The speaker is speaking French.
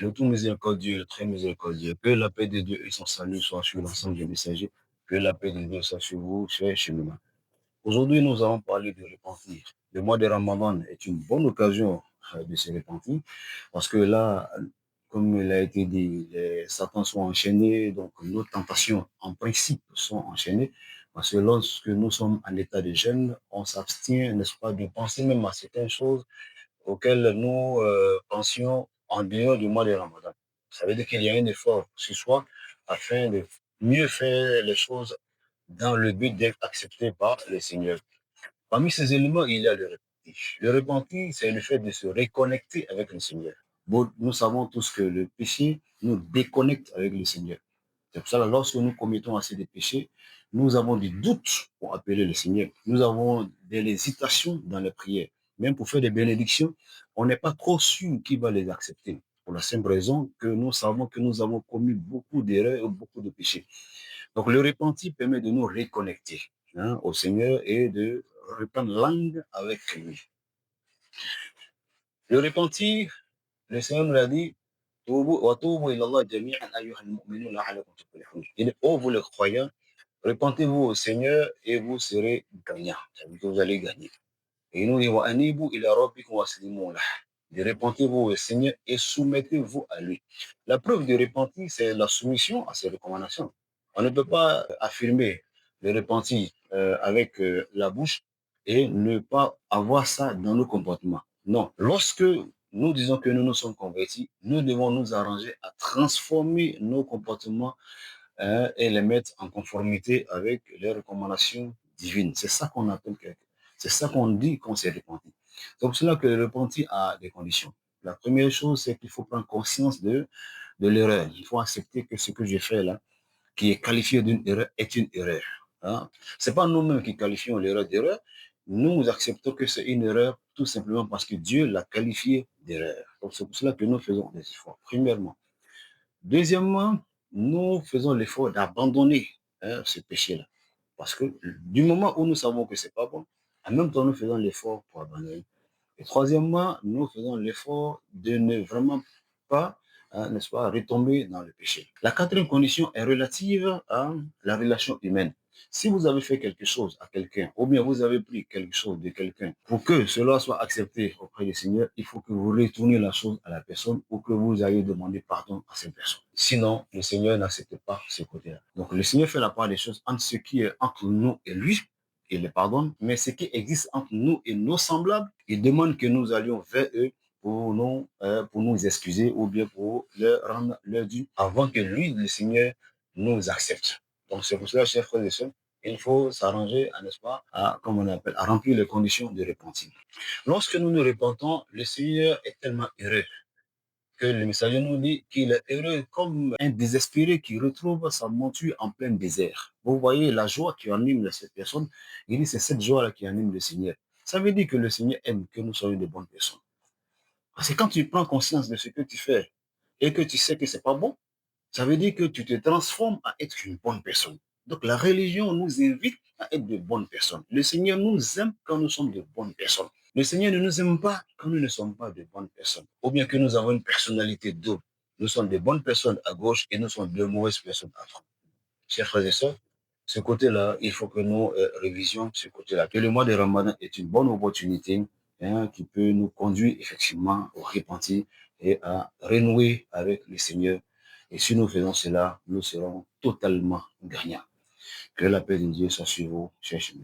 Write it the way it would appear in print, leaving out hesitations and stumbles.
Le tout miséricordieux, le très miséricordieux. Que la paix de Dieu et son salut soient sur l'ensemble des messagers. Que la paix de Dieu soit sur vous, chers chemins. Aujourd'hui, nous allons parler de repentir. Le mois de Ramadan est une bonne occasion de se repentir parce que là, comme il a été dit, les Satan sont enchaînés, donc nos tentations, en principe, sont enchaînées. Parce que lorsque nous sommes en état de jeûne, on s'abstient, n'est-ce pas, de penser même à certaines choses auxquelles nous pensions en dehors du mois de Ramadan. Ça veut dire qu'il y a un effort sur soi afin de mieux faire les choses dans le but d'être accepté par le Seigneur. Parmi ces éléments, il y a le repentir. Le repentir, c'est le fait de se reconnecter avec le Seigneur. Bon, nous savons tous que le péché nous déconnecte avec le Seigneur. C'est pour ça que lorsque nous commettons assez de péchés, nous avons des doutes pour appeler le Seigneur. Nous avons de l'hésitation dans les prières. Même pour faire des bénédictions, on n'est pas trop sûr qu'il va les accepter. Pour la simple raison que nous savons que nous avons commis beaucoup d'erreurs et beaucoup de péchés. Donc le repentir permet de nous reconnecter au Seigneur et de reprendre langue avec lui. Le repentir, le Seigneur nous l'a dit, il dit, oh vous les croyants, repentez-vous au Seigneur et vous serez gagnants. Ça veut dire que vous allez gagner. Et il nous dit, repentez-vous au Seigneur et soumettez-vous à lui. La preuve de repentir, c'est la soumission à ses recommandations. On ne peut pas affirmer le repentir avec la bouche et ne pas avoir ça dans nos comportements. Non. Lorsque nous disons que nous nous sommes convertis, nous devons nous arranger à transformer nos comportements et les mettre en conformité avec les recommandations divines. C'est ça qu'on appelle quelqu'un. C'est ça qu'on dit qu'on s'est repenti. C'est pour cela que le repenti a des conditions. La première chose, c'est qu'il faut prendre conscience de l'erreur. Il faut accepter que ce que j'ai fait là, qui est qualifié d'une erreur, est une erreur. Hein? C'est pas nous-mêmes qui qualifions l'erreur d'erreur. Nous acceptons que c'est une erreur tout simplement parce que Dieu l'a qualifié d'erreur. Donc c'est pour cela que nous faisons des efforts, premièrement. Deuxièmement, nous faisons l'effort d'abandonner ce péché-là. Parce que du moment où nous savons que c'est pas bon, en même temps, nous faisons l'effort pour abandonner. Et troisièmement, nous faisons l'effort de ne vraiment pas, n'est-ce pas, retomber dans le péché. La quatrième condition est relative à la relation humaine. Si vous avez fait quelque chose à quelqu'un, ou bien vous avez pris quelque chose de quelqu'un, pour que cela soit accepté auprès du Seigneur, il faut que vous retourniez la chose à la personne ou que vous ayez demandé pardon à cette personne. Sinon, le Seigneur n'accepte pas ce côté-là. Donc, le Seigneur fait la part des choses entre ce qui est entre nous et lui, il les pardonne, mais ce qui existe entre nous et nos semblables, il demande que nous allions vers eux pour nous excuser ou bien pour leur rendre leur dû avant que lui, le Seigneur, nous accepte. Donc c'est pour cela, chers frères et sœurs, il faut s'arranger, n'est-ce pas, comme on appelle, à remplir les conditions de repentir. Lorsque nous nous repentons, le Seigneur est tellement heureux que le messager nous dit qu'il est heureux comme un désespéré qui retrouve sa monture en plein désert. Vous voyez la joie qui anime cette personne, il dit c'est cette joie-là qui anime le Seigneur. Ça veut dire que le Seigneur aime que nous soyons de bonnes personnes. Parce que quand tu prends conscience de ce que tu fais et que tu sais que c'est pas bon, ça veut dire que tu te transformes à être une bonne personne. Donc la religion nous invite à être de bonnes personnes. Le Seigneur nous aime quand nous sommes de bonnes personnes. Le Seigneur ne nous aime pas quand nous ne sommes pas de bonnes personnes. Ou bien que nous avons une personnalité double. Nous sommes de bonnes personnes à gauche et nous sommes de mauvaises personnes à droite. Chers frères et sœurs, ce côté-là, il faut que nous révisions ce côté-là. Que le mois de Ramadan est une bonne opportunité qui peut nous conduire effectivement au repentir et à renouer avec le Seigneur. Et si nous faisons cela, nous serons totalement gagnants. Que la paix de Dieu soit sur vous, chers chemins.